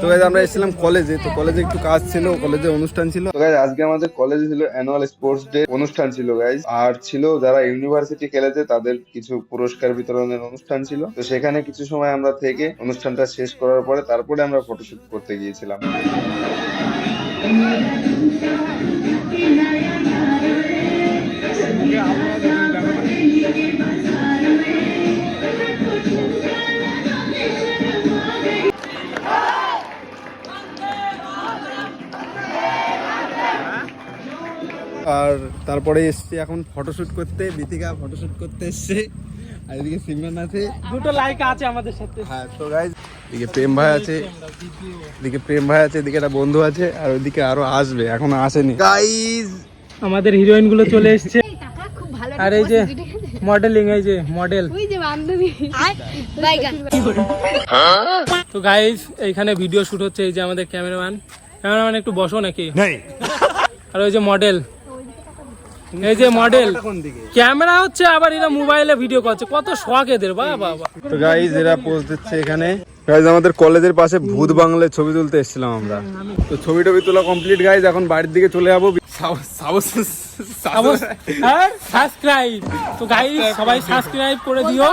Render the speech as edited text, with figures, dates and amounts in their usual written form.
তো গাইস আমরা এসেছিলাম কলেজে, তো কলেজে একটু কাজ ছিল, কলেজে অনুষ্ঠান ছিল। তো গাইস আজকে আমাদের কলেজে ছিল অ্যানুয়াল স্পোর্টস ডে অনুষ্ঠান ছিল গাইস, আর ছিল যারা ইউনিভার্সিটি খেলেছে তাদের কিছু পুরস্কার বিতরণের অনুষ্ঠান ছিল। তো সেখানে কিছু সময় আমরা থেকে অনুষ্ঠানটা শেষ করার পরে তারপরে আমরা ফটোশুট করতে গিয়েছিলাম। আর তারপরে এসছি এখন ফটোশুট করতে, দীপিকা ফটোশুট করতে এসছে, আর এদিকে সিমরান আছে, দুটো লাইক আছে আমাদের সাথে। হ্যাঁ তো গাইস এদিকে প্রেম ভাই আছে, এদিকে প্রেম ভাই আছে, এদিকে একটা বন্ধু আছে, আর ওইদিকে আরো আসবে, এখনো আসেনি গাইস। আমাদের হিরোইন গুলো চলে এসেছে, আর এই যে মডেলিং, এই যে মডেল, ওই যে বান্ধবী বাইগান। তো গাইস এইখানে ভিডিও শুট হচ্ছে। এই যে আমাদের ক্যামেরাম্যান একটু বসো নাকি, আর ওই যে মডেল, এই যে মডেল, ক্যামেরা হচ্ছে, আবার এরা মোবাইলে ভিডিও করছে, কত শখ এদের, বাহ বাহ বাহ। তো গাইস এরা পোজ দিচ্ছে এখানে। গাইস আমাদের কলেজের পাশে ভূত বাংলায় ছবি তুলতে এসেছিলাম আমরা, তো ছবি টবি তোলা কমপ্লিট গাইস, এখন বাড়ির দিকে চলে যাবো। সাবস্ক্রাইব, তো গাইস সবাই সাবস্ক্রাইব করে দিও।